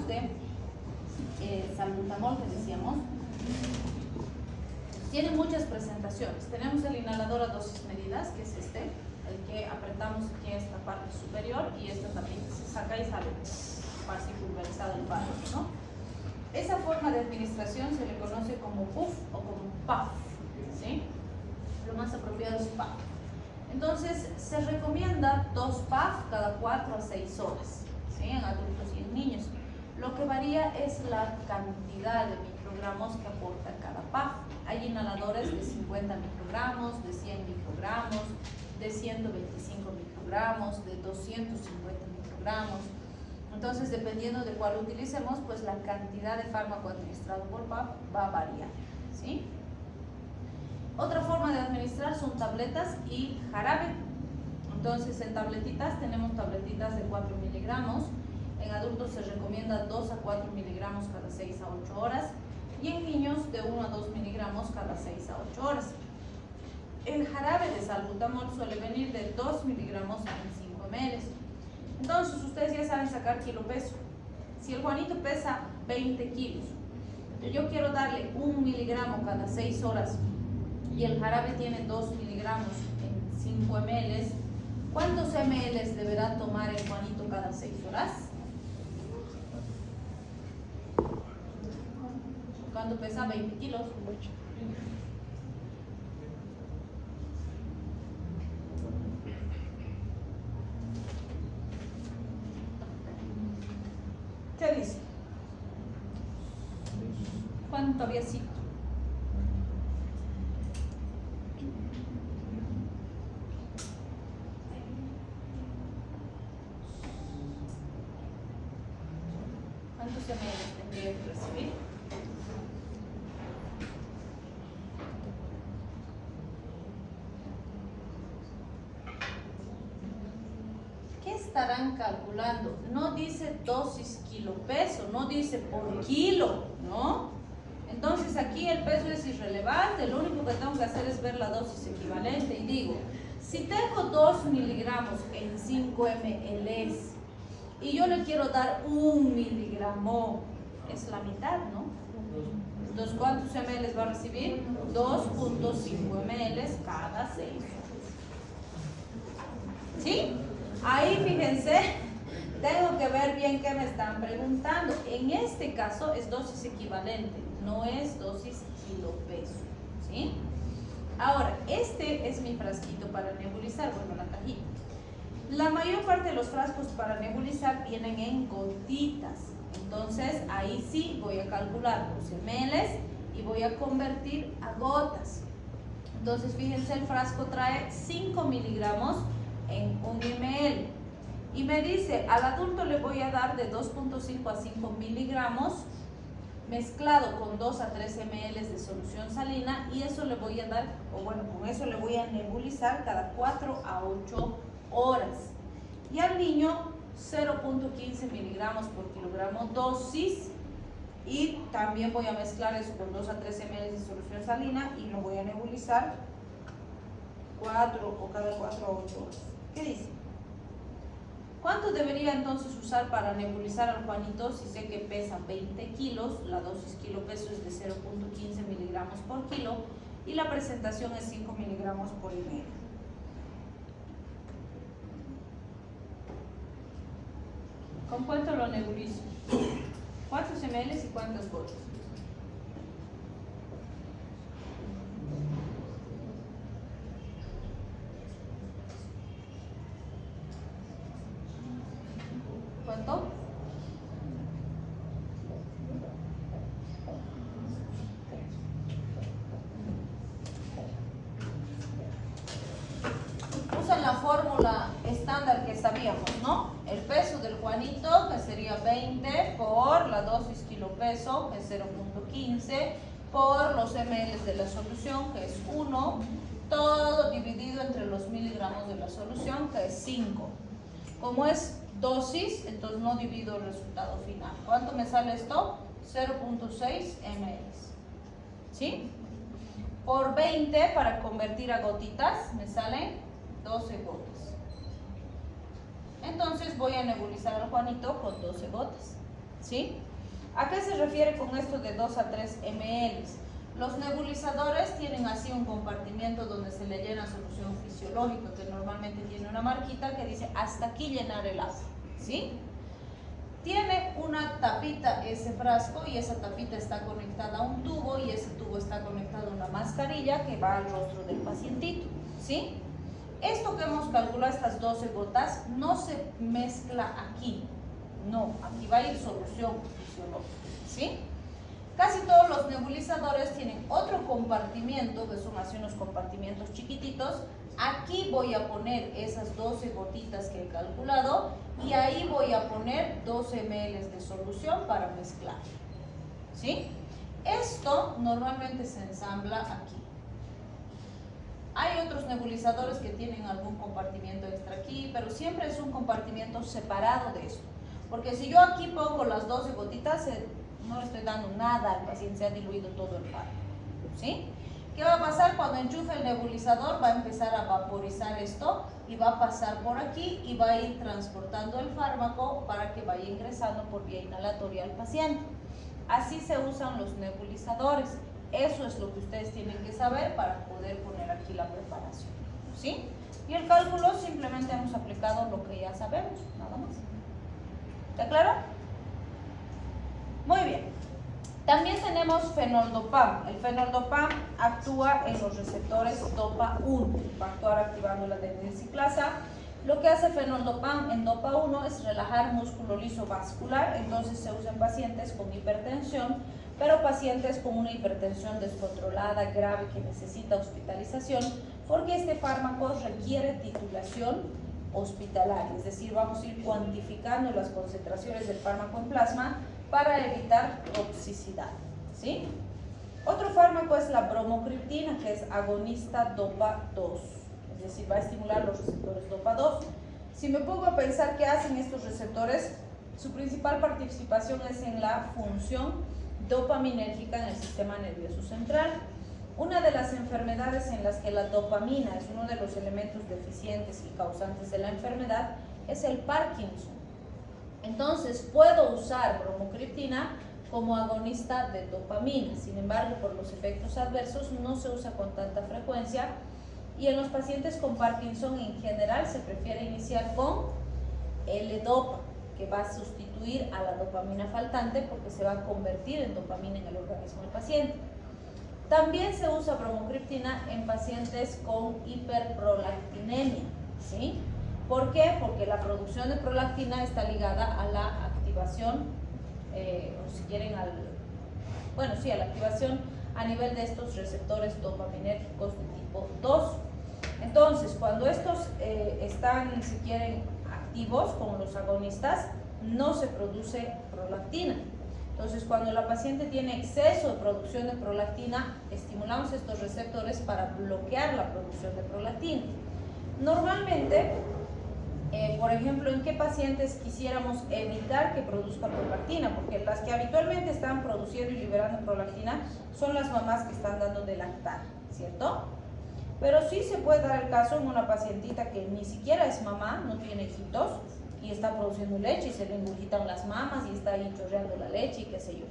de salbutamol que decíamos, tiene muchas presentaciones. Tenemos el inhalador a dosis medidas, que es este, el que apretamos aquí esta parte superior, y esta también se saca y sale así pulverizado el fármaco, ¿no? Esa forma de administración se le conoce como puff o como puff, ¿sí? Lo más apropiado es puff. Entonces, se recomienda 2 puff cada 4 a 6 horas, ¿sí? En adultos y en niños. Lo que varía es la cantidad de microgramos que aporta cada puff. Hay inhaladores de 50 microgramos, de 100 microgramos, de 125 microgramos, de 250 microgramos. Entonces, dependiendo de cuál utilicemos, pues la cantidad de fármaco administrado por puff va a variar, ¿sí? Otra forma de administrar son tabletas y jarabe. Entonces, en tabletitas tenemos tabletitas de 4 miligramos. En adultos se recomienda 2 a 4 miligramos cada 6 a 8 horas. Y en niños de 1 a 2 miligramos cada 6 a 8 horas. El jarabe de salbutamol suele venir de 2 miligramos en 5 ml. Entonces, ustedes ya saben sacar kilo peso. Si el Juanito pesa 20 kilos, yo quiero darle 1 miligramo cada 6 horas y el jarabe tiene 2 miligramos en 5 ml, ¿cuántos ml deberá tomar el Juanito cada 6 horas? ¿Cuánto pesa? 20 kilos. ¿Qué dice? ¿Cuánto había sido? ¿Cuántos ml tendría que recibir? ¿Qué estarán calculando? No dice dosis kilo peso, no dice por kilo, ¿no? Entonces aquí el peso es irrelevante, lo único que tengo que hacer es ver la dosis equivalente y digo, si tengo 2 miligramos en 5 ml y yo le quiero dar 1 miligramo, es la mitad, ¿no? Entonces, ¿cuántos ml va a recibir? 2.5 ml cada 6 horas. ¿Sí? Ahí fíjense, tengo que ver bien qué me están preguntando. En este caso es dosis equivalente, no es dosis kilo peso, ¿sí? Ahora, este es mi frasquito para nebulizar, bueno, la cajita. La mayor parte de los frascos para nebulizar vienen en gotitas. Entonces, ahí sí voy a calcular los ml y voy a convertir a gotas. Entonces, fíjense, el frasco trae 5 miligramos en 1 ml. Y me dice, al adulto le voy a dar de 2.5 a 5 miligramos mezclado con 2 a 3 ml de solución salina, y eso le voy a dar, o bueno, con eso le voy a nebulizar cada 4 a 8 horas. Y al niño 0.15 miligramos por kilogramo dosis, y también voy a mezclar eso con 2 a 3 ml de solución salina y lo voy a nebulizar 4 o cada 4 a 8 horas. ¿Qué dice? ¿Cuánto debería entonces usar para nebulizar al Juanito si sé que pesa 20 kilos? La dosis kilo peso es de 0.15 miligramos por kilo y la presentación es 5 miligramos por ml. ¿Con cuánto lo nebulizo? ¿Cuántos ml y cuántas gotas? ¿Cuánto? Usan la fórmula estándar que sabíamos, ¿no? El peso del Juanito, que sería 20 por la dosis kilo peso, que es 0.15, por los ml de la solución, que es 1, todo dividido entre los miligramos de la solución, que es 5. Como es dosis, entonces no divido el resultado final. ¿Cuánto me sale esto? 0.6 ml. ¿Sí? Por 20, para convertir a gotitas, me salen 12 gotas. Entonces voy a nebulizar al Juanito con 12 gotas. ¿sí? ¿A qué se refiere con esto de 2 a 3 ml? Los nebulizadores tienen así un compartimiento donde se le llena solución fisiológica, que normalmente tiene una marquita que dice hasta aquí llenar el agua, ¿sí? Tiene una tapita ese frasco y esa tapita está conectada a un tubo y ese tubo está conectado a una mascarilla que va al rostro del pacientito, ¿sí? Esto que hemos calculado, estas 12 gotas, no se mezcla aquí, no, aquí va a ir solución fisiológica, ¿sí? Casi todos los nebulizadores tienen otro compartimiento, que son así unos compartimientos chiquititos. Aquí voy a poner esas 12 gotitas que he calculado y ahí voy a poner 12 ml de solución para mezclar, ¿sí? Esto normalmente se ensambla aquí. Hay otros nebulizadores que tienen algún compartimiento extra aquí, pero siempre es un compartimiento separado de esto. Porque si yo aquí pongo las 12 gotitas, no le estoy dando nada al paciente, se ha diluido todo el fármaco, ¿sí? ¿Qué va a pasar? Cuando enchufe el nebulizador va a empezar a vaporizar esto y va a pasar por aquí y va a ir transportando el fármaco para que vaya ingresando por vía inhalatoria al paciente. Así se usan los nebulizadores. Eso es lo que ustedes tienen que saber para poder poner aquí la preparación, ¿sí? Y el cálculo simplemente hemos aplicado lo que ya sabemos, nada más. ¿Está claro? Muy bien. También tenemos fenoldopam. El fenoldopam actúa en los receptores DOPA1, va a actuar activando la adenosiclasa. Lo que hace fenoldopam en DOPA1 es relajar músculo liso vascular, entonces se usa en pacientes con hipertensión, pero pacientes con una hipertensión descontrolada, grave, que necesita hospitalización, porque este fármaco requiere titulación hospitalaria, es decir, vamos a ir cuantificando las concentraciones del fármaco en plasma para evitar toxicidad, ¿sí? Otro fármaco es la bromocriptina, que es agonista DOPA2, es decir, va a estimular los receptores DOPA2. Si me pongo a pensar qué hacen estos receptores, su principal participación es en la función dopaminérgica en el sistema nervioso central. Una de las enfermedades en las que la dopamina es uno de los elementos deficientes y causantes de la enfermedad es el Parkinson. Entonces, puedo usar bromocriptina como agonista de dopamina. Sin embargo, por los efectos adversos no se usa con tanta frecuencia y en los pacientes con Parkinson en general se prefiere iniciar con L-Dopa, que va a sustituir a la dopamina faltante porque se va a convertir en dopamina en el organismo del paciente. También se usa bromocriptina en pacientes con hiperprolactinemia, ¿sí? ¿Por qué? Porque la producción de prolactina está ligada a la activación, o si quieren, a la activación a nivel de estos receptores dopaminérgicos de tipo 2. Entonces, cuando estos están, si quieren, activos como los agonistas, no se produce prolactina. Entonces, cuando la paciente tiene exceso de producción de prolactina, estimulamos estos receptores para bloquear la producción de prolactina. Normalmente, por ejemplo, ¿en qué pacientes quisiéramos evitar que produzca prolactina? Porque las que habitualmente están produciendo y liberando prolactina son las mamás que están dando de lactar, ¿cierto? Pero sí se puede dar el caso en una pacientita que ni siquiera es mamá, no tiene hijitos y está produciendo leche y se le ingurgitan las mamas y está ahí chorreando la leche y qué sé yo.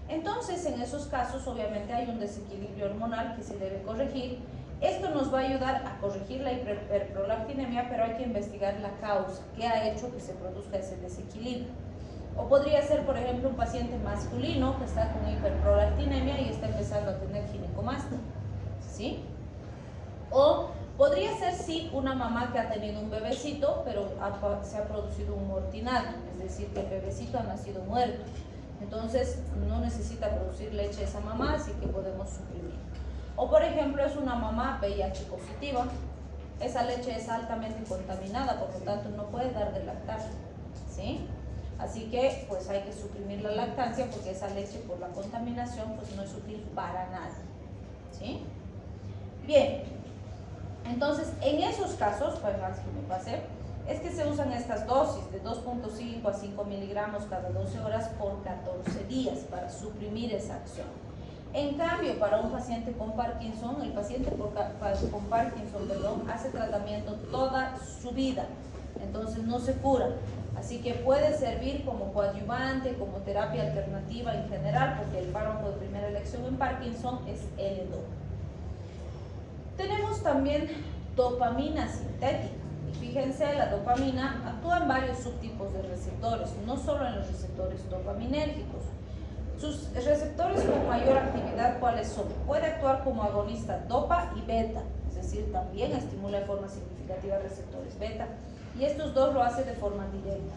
Entonces, en esos casos, obviamente hay un desequilibrio hormonal que se debe corregir. Esto nos va a ayudar a corregir la hiperprolactinemia, pero hay que investigar la causa, qué ha hecho que se produzca ese desequilibrio. O podría ser, por ejemplo, un paciente masculino que está con hiperprolactinemia y está empezando a tener ginecomastia, ¿sí? O podría ser, sí, una mamá que ha tenido un bebecito, pero se ha producido un mortinato, es decir, que el bebecito ha nacido muerto. Entonces, no necesita producir leche esa mamá, así que podemos suprimir. O, por ejemplo, es una mamá VIH positiva. Esa leche es altamente contaminada, por lo tanto, no puede dar de lactar, ¿sí? Así que, pues, hay que suprimir la lactancia porque esa leche, por la contaminación, pues, no es útil para nada, ¿sí? Bien. Entonces, en esos casos, para que me pase, es que se usan estas dosis de 2.5 a 5 miligramos cada 12 horas por 14 días para suprimir esa acción. En cambio, para un paciente con Parkinson, el paciente con Parkinson, hace tratamiento toda su vida, entonces no se cura. Así que puede servir como coadyuvante, como terapia alternativa en general, porque el fármaco de primera elección en Parkinson es L-Dopa. Tenemos también dopamina sintética. Y fíjense, la dopamina actúa en varios subtipos de receptores, no solo en los receptores dopaminérgicos. Sus receptores con mayor actividad, ¿cuáles son? Puede actuar como agonista dopa y beta, es decir, también estimula de forma significativa receptores beta, y estos dos lo hace de forma directa.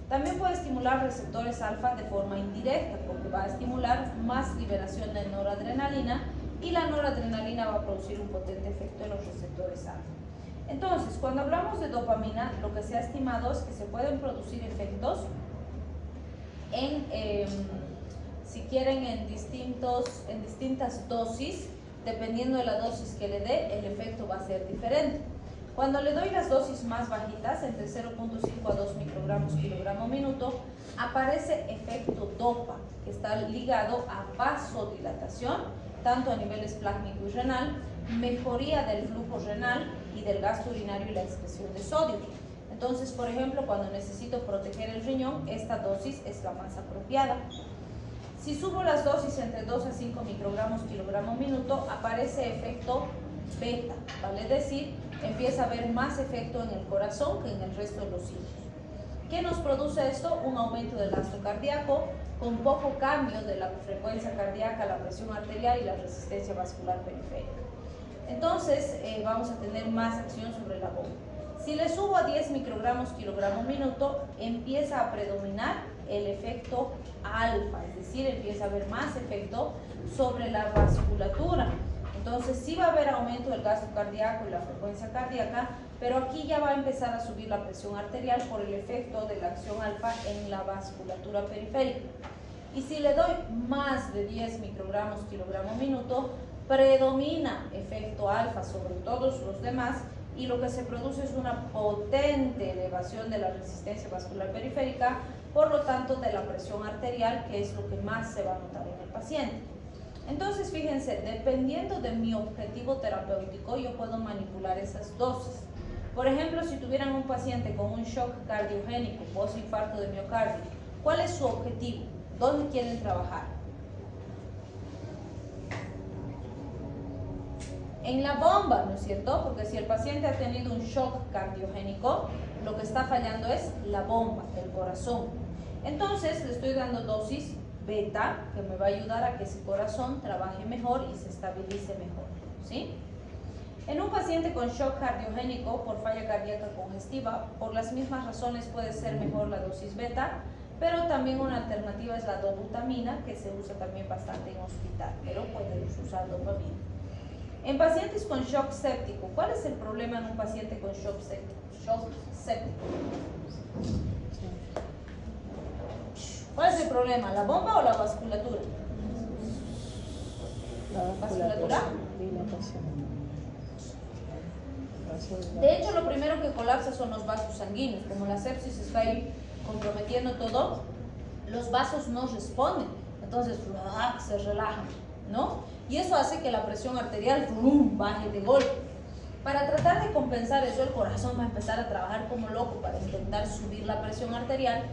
También puede estimular receptores alfa de forma indirecta, porque va a estimular más liberación de noradrenalina, y la noradrenalina va a producir un potente efecto en los receptores alfa. Entonces, cuando hablamos de dopamina, lo que se ha estimado es que se pueden producir efectos si quieren, en distintas dosis. Dependiendo de la dosis que le dé, el efecto va a ser diferente. Cuando le doy las dosis más bajitas, entre 0.5 a 2 microgramos kilogramo minuto, aparece efecto dopa, que está ligado a vasodilatación, tanto a niveles plásmico y renal, mejoría del flujo renal y del gasto urinario y la excreción de sodio. Entonces, por ejemplo, cuando necesito proteger el riñón, esta dosis es la más apropiada. Si subo las dosis entre 2 a 5 microgramos kilogramo minuto, aparece efecto beta, vale decir, empieza a haber más efecto en el corazón que en el resto de los sitios. ¿Qué nos produce esto? Un aumento del gasto cardíaco con poco cambio de la frecuencia cardíaca, la presión arterial y la resistencia vascular periférica. Entonces, vamos a tener más acción sobre la bomba. Si le subo a 10 microgramos kilogramo minuto, empieza a predominar el efecto alfa, es decir, empieza a haber más efecto sobre la vasculatura. Entonces sí va a haber aumento del gasto cardíaco y la frecuencia cardíaca, pero aquí ya va a empezar a subir la presión arterial por el efecto de la acción alfa en la vasculatura periférica. Y si le doy más de 10 microgramos kilogramo minuto, predomina efecto alfa sobre todos los demás, y lo que se produce es una potente elevación de la resistencia vascular periférica, por lo tanto de la presión arterial, que es lo que más se va a notar en el paciente. Entonces, fíjense, dependiendo de mi objetivo terapéutico, yo puedo manipular esas dosis. Por ejemplo, si tuvieran un paciente con un shock cardiogénico, postinfarto de miocardio, ¿cuál es su objetivo? ¿Dónde quieren trabajar? En la bomba, ¿no es cierto? Porque si el paciente ha tenido un shock cardiogénico, lo que está fallando es la bomba, el corazón. Entonces, le estoy dando dosis beta, que me va a ayudar a que ese corazón trabaje mejor y se estabilice mejor, ¿sí? En un paciente con shock cardiogénico por falla cardíaca congestiva, por las mismas razones puede ser mejor la dosis beta, pero también una alternativa es la dobutamina, que se usa también bastante en hospital, pero podemos usar dopamina. En pacientes con shock séptico, ¿cuál es el problema en un paciente con shock séptico? ¿Cuál es el problema? ¿La bomba o la vasculatura? La ¿Vasculatura? Dilatación. De hecho, lo primero que colapsa son los vasos sanguíneos. Como la sepsis está ahí comprometiendo todo, los vasos no responden. Entonces, se relajan, ¿no? Y eso hace que la presión arterial baje de golpe. Para tratar de compensar eso, el corazón va a empezar a trabajar como loco para intentar subir la presión arterial,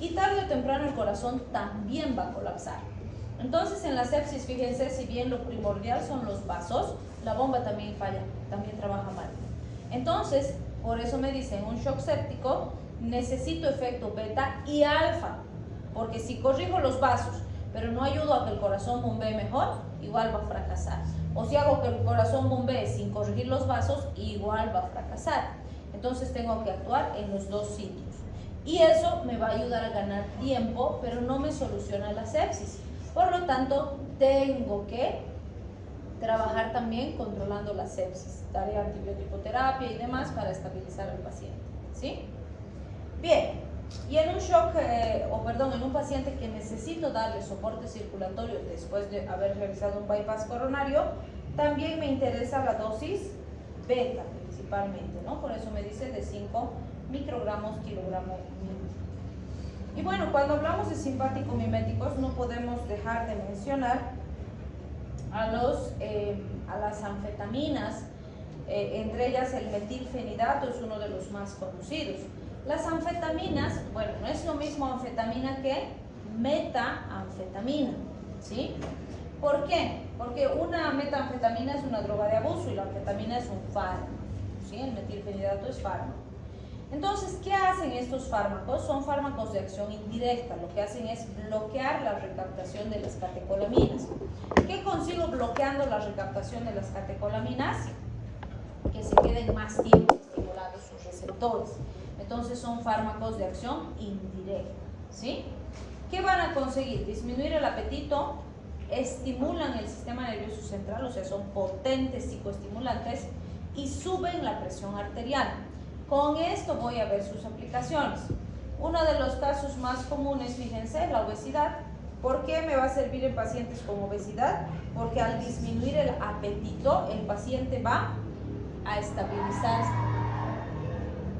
y tarde o temprano el corazón también va a colapsar. Entonces, en la sepsis, fíjense, si bien lo primordial son los vasos, la bomba también falla, también trabaja mal. Entonces, por eso me dicen, un shock séptico necesito efecto beta y alfa, porque si corrijo los vasos, pero no ayudo a que el corazón bombee mejor, igual va a fracasar. O si hago que el corazón bombee sin corregir los vasos, igual va a fracasar. Entonces tengo que actuar en los dos sitios. Y eso me va a ayudar a ganar tiempo, pero no me soluciona la sepsis. Por lo tanto, tengo que trabajar también controlando la sepsis, daré antibiótico-terapia y demás para estabilizar al paciente, ¿sí? Bien, y en un shock, en un paciente que necesito darle soporte circulatorio después de haber realizado un bypass coronario, también me interesa la dosis beta principalmente, ¿no? Por eso me dice de 5 microgramos kilogramo minuto. Y bueno, cuando hablamos de simpático-miméticos, no podemos dejar de mencionar a las anfetaminas, entre ellas el metilfenidato es uno de los más conocidos. Las anfetaminas, bueno, no es lo mismo anfetamina que metanfetamina, ¿sí? ¿Por qué? Porque una metanfetamina es una droga de abuso y la anfetamina es un fármaco, ¿sí? El metilfenidato es fármaco. Entonces, ¿qué hacen estos fármacos? Son fármacos de acción indirecta. Lo que hacen es bloquear la recaptación de las catecolaminas. ¿Qué consigo bloqueando la recaptación de las catecolaminas? Que se queden más tiempo estimulados sus receptores. Entonces, son fármacos de acción indirecta, ¿sí? ¿Qué van a conseguir? Disminuir el apetito, estimulan el sistema nervioso central, o sea, son potentes psicoestimulantes y suben la presión arterial. Con esto voy a ver sus aplicaciones. Uno de los casos más comunes, fíjense, la obesidad. ¿Por qué me va a servir en pacientes con obesidad? Porque al disminuir el apetito, el paciente va a estabilizarse.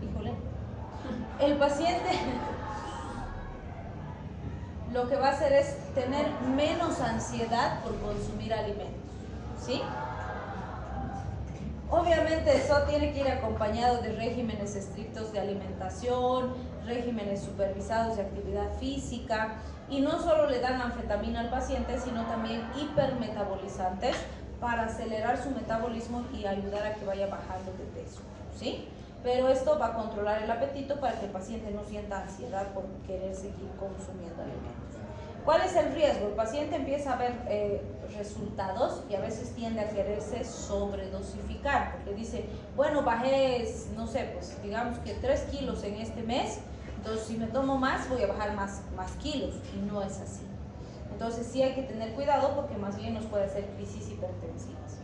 Híjole. El paciente lo que va a hacer es tener menos ansiedad por consumir alimentos, ¿sí? Obviamente eso tiene que ir acompañado de regímenes estrictos de alimentación, regímenes supervisados de actividad física, y no solo le dan anfetamina al paciente, sino también hipermetabolizantes para acelerar su metabolismo y ayudar a que vaya bajando de peso, ¿sí? Pero esto va a controlar el apetito para que el paciente no sienta ansiedad por querer seguir consumiendo alimentos. ¿Cuál es el riesgo? El paciente empieza a ver resultados y a veces tiende a quererse sobredosificar, porque dice, bueno, bajé, no sé, pues digamos que 3 kilos en este mes, entonces si me tomo más voy a bajar más kilos, y no es así. Entonces sí hay que tener cuidado porque más bien nos puede hacer crisis hipertensivas.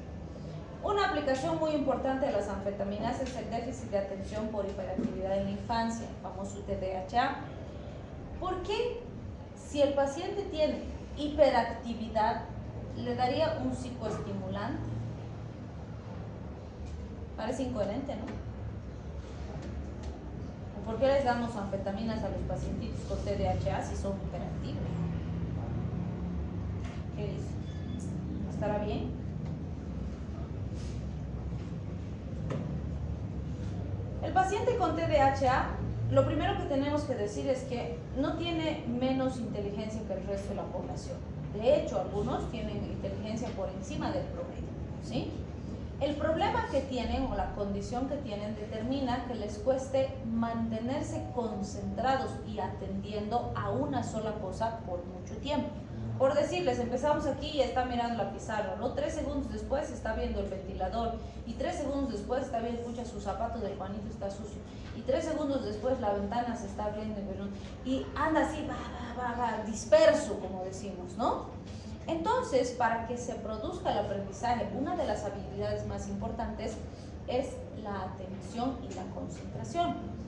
Una aplicación muy importante de las anfetaminas es el déficit de atención por hiperactividad en la infancia, el famoso TDAH. ¿Por qué? Si el paciente tiene hiperactividad, ¿le daría un psicoestimulante? Parece incoherente, ¿no? ¿Por qué les damos anfetaminas a los pacientitos con TDAH si son hiperactivos? ¿Qué dice? ¿Estará bien? El paciente con TDAH, lo primero que tenemos que decir es que no tiene menos inteligencia que el resto de la población. De hecho, algunos tienen inteligencia por encima del promedio, ¿sí? El problema que tienen o la condición que tienen determina que les cueste mantenerse concentrados y atendiendo a una sola cosa por mucho tiempo. Por decirles, empezamos aquí y está mirando la pizarra, ¿no? 3 segundos después está viendo el ventilador y 3 segundos después está viendo, escucha, su zapato de Juanito está sucio y 3 segundos después la ventana se está abriendo y anda así, va, disperso, como decimos, ¿no? Entonces, para que se produzca el aprendizaje, una de las habilidades más importantes es la atención y la concentración.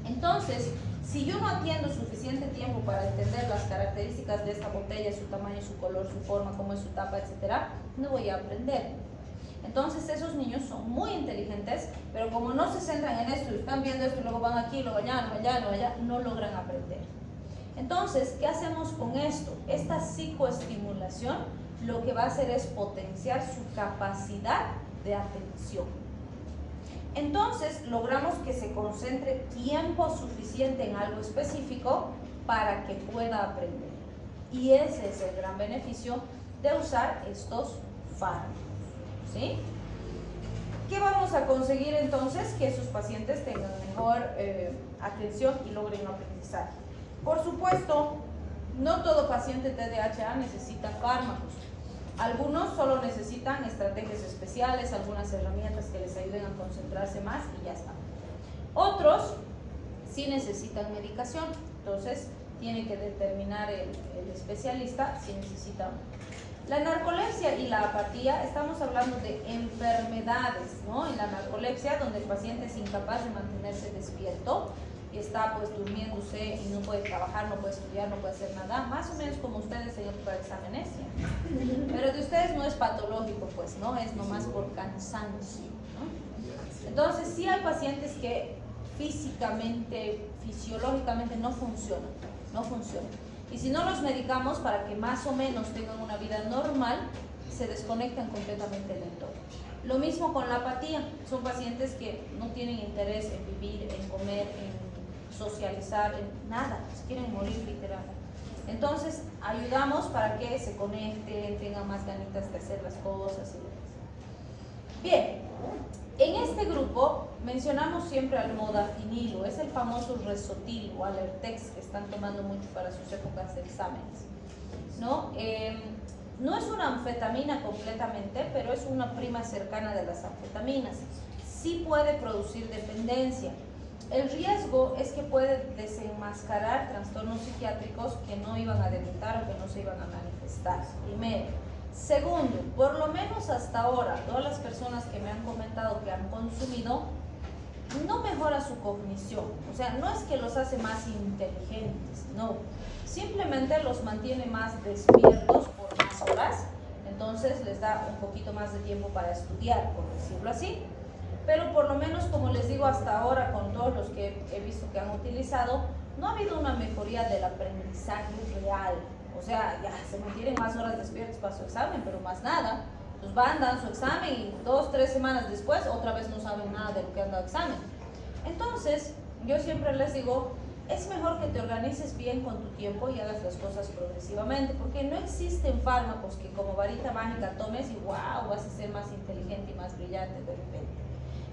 Entonces, si yo no atiendo suficiente tiempo para entender las características de esta botella, su tamaño, su color, su forma, cómo es su tapa, etcétera, no voy a aprender. Entonces, esos niños son muy inteligentes, pero como no se centran en esto, están viendo esto y luego van aquí, luego allá, no logran aprender. Entonces, ¿qué hacemos con esto? Esta psicoestimulación lo que va a hacer es potenciar su capacidad de atención. Entonces, logramos que se concentre tiempo suficiente en algo específico para que pueda aprender. Y ese es el gran beneficio de usar estos fármacos, ¿sí? ¿Qué vamos a conseguir entonces? Que sus pacientes tengan mejor atención y logren un aprendizaje. Por supuesto, no todo paciente TDAH necesita fármacos. Algunos solo necesitan estrategias especiales, algunas herramientas que les ayuden a concentrarse más y ya está. Otros sí necesitan medicación, entonces tiene que determinar el especialista si necesita. La narcolepsia y la apatía, estamos hablando de enfermedades, ¿no? En la narcolepsia, donde el paciente es incapaz de mantenerse despierto, está pues durmiéndose y no puede trabajar, no puede estudiar, no puede hacer nada, más o menos como ustedes en época de examenesia. Pero de ustedes no es patológico, pues, ¿no? Es nomás por cansancio, ¿no? Entonces, sí hay pacientes que físicamente, fisiológicamente no funcionan. Y si no los medicamos para que más o menos tengan una vida normal, se desconectan completamente del entorno. Lo mismo con la apatía, son pacientes que no tienen interés en vivir, en comer, en socializar, nada, se quieren morir literal. Entonces, ayudamos para que se conecten, tengan más ganitas de hacer las cosas y demás. Bien, en este grupo mencionamos siempre al modafinilo, es el famoso Resotil o Alertex que están tomando mucho para sus épocas de exámenes, ¿no? No es una anfetamina completamente, pero es una prima cercana de las anfetaminas. Sí puede producir dependencia. El riesgo es que puede desenmascarar trastornos psiquiátricos que no iban a debutar o que no se iban a manifestar, primero. Segundo, por lo menos hasta ahora, todas las personas que me han comentado que han consumido, no mejora su cognición. O sea, no es que los hace más inteligentes, no. Simplemente los mantiene más despiertos por más horas, entonces les da un poquito más de tiempo para estudiar, por decirlo así. Pero por lo menos, como les digo, hasta ahora con todos los que he visto que han utilizado, no ha habido una mejoría del aprendizaje real. O sea, ya se mantienen más horas despiertos para su examen, pero más nada. Entonces van, dan su examen y 2 o 3 semanas después otra vez no saben nada de lo que han dado examen. Entonces, yo siempre les digo, es mejor que te organices bien con tu tiempo y hagas las cosas progresivamente, porque no existen fármacos que como varita mágica tomes y wow, vas a ser más inteligente y más brillante de repente.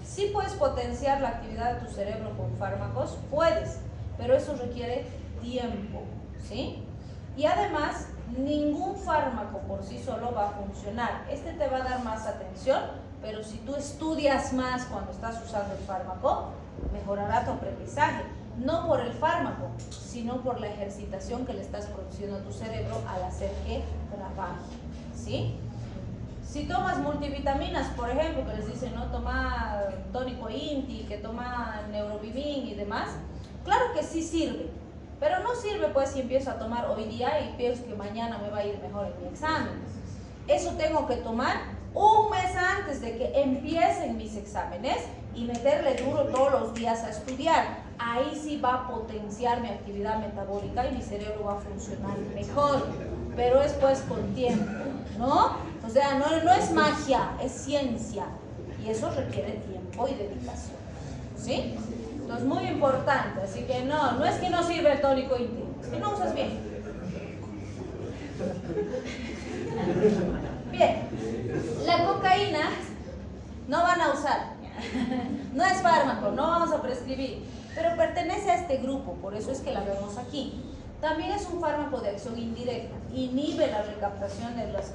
Sí puedes potenciar la actividad de tu cerebro con fármacos, puedes, pero eso requiere tiempo, ¿sí? Y además, ningún fármaco por sí solo va a funcionar. Este te va a dar más atención, pero si tú estudias más cuando estás usando el fármaco, mejorará tu aprendizaje. No por el fármaco, sino por la ejercitación que le estás produciendo a tu cerebro al hacer que trabaje, ¿sí? Si tomas multivitaminas, por ejemplo, que les dicen, no, toma tónico Inti, que toma Neurobimin y demás, claro que sí sirve, pero no sirve pues si empiezo a tomar hoy día y pienso que mañana me va a ir mejor en mi examen. Eso tengo que tomar un mes antes de que empiecen mis exámenes y meterle duro todos los días a estudiar. Ahí sí va a potenciar mi actividad metabólica y mi cerebro va a funcionar mejor, pero es pues con tiempo, ¿no? O sea, no es magia, es ciencia y eso requiere tiempo y dedicación, ¿sí? Entonces, muy importante, así que no es que no sirve el tónico íntimo, es que no usas bien. Bien, la cocaína no van a usar, no es fármaco, no vamos a prescribir, pero pertenece a este grupo, por eso es que la vemos aquí. También es un fármaco de acción indirecta, inhibe la recaptación de las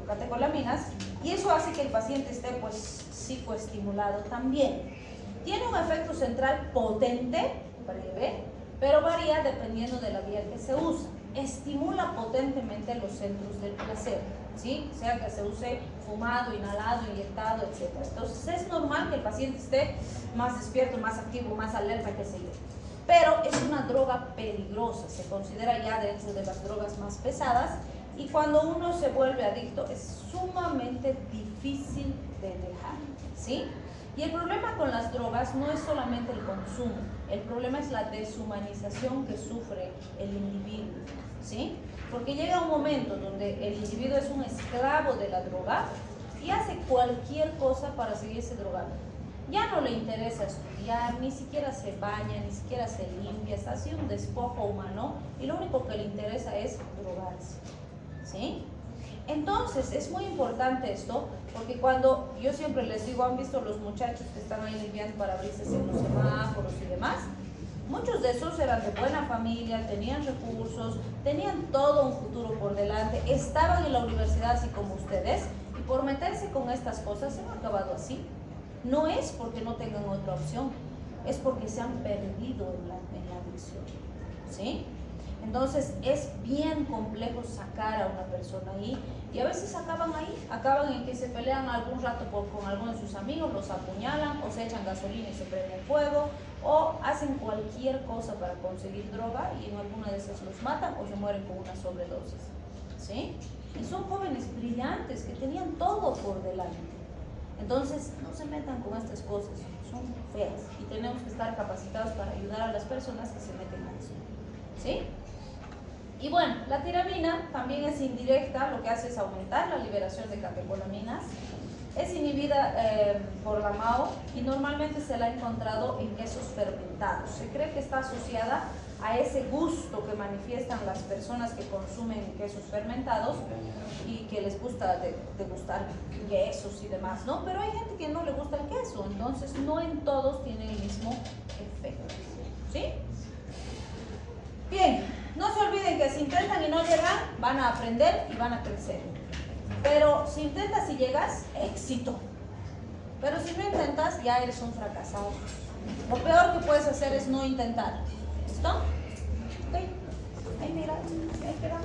catecolaminas y eso hace que el paciente esté pues psicoestimulado también. Tiene un efecto central potente, breve, pero varía dependiendo de la vía que se usa. Estimula potentemente los centros del placer, ¿sí? Sea que se use fumado, inhalado, inyectado, etc. Entonces es normal que el paciente esté más despierto, más activo, más alerta, qué sé yo. Pero es una droga peligrosa, se considera ya dentro de las drogas más pesadas y cuando uno se vuelve adicto es sumamente difícil de dejar, ¿sí? Y el problema con las drogas no es solamente el consumo, el problema es la deshumanización que sufre el individuo, ¿sí? Porque llega un momento donde el individuo es un esclavo de la droga y hace cualquier cosa para seguirse drogando. Ya no le interesa estudiar, ni siquiera se baña, ni siquiera se limpia, está así un despojo humano y lo único que le interesa es drogarse, ¿sí? Entonces es muy importante esto, porque cuando yo siempre les digo, han visto los muchachos que están ahí limpiando parabrisas en los semáforos y demás, muchos de esos eran de buena familia, tenían recursos, tenían todo un futuro por delante, estaban en la universidad así como ustedes y por meterse con estas cosas se han acabado así. No es porque no tengan otra opción, es porque se han perdido en la adicción, ¿sí? Entonces es bien complejo sacar a una persona ahí y a veces acaban en que se pelean algún rato con alguno de sus amigos, los apuñalan o se echan gasolina y se prenden fuego o hacen cualquier cosa para conseguir droga y en alguna de esas los matan o se mueren con una sobredosis, ¿sí? Y son jóvenes brillantes que tenían todo por delante. Entonces, no se metan con estas cosas, son feas y tenemos que estar capacitados para ayudar a las personas que se meten a eso, ¿sí? Y bueno, la tiramina también es indirecta, lo que hace es aumentar la liberación de catecolaminas Es inhibida por la MAO y normalmente se la ha encontrado en quesos fermentados. Se cree que está asociada a ese gusto que manifiestan las personas que consumen quesos fermentados y que les gusta degustar quesos y demás, ¿no? Pero hay gente que no le gusta el queso, entonces no en todos tiene el mismo efecto, ¿sí? Bien, no se olviden que si intentan y no llegan, van a aprender y van a crecer. Pero si intentas y llegas, éxito. Pero si no intentas, ya eres un fracasado. Lo peor que puedes hacer es no intentar. ¿Listo? Ok. Ahí mira, ahí queda.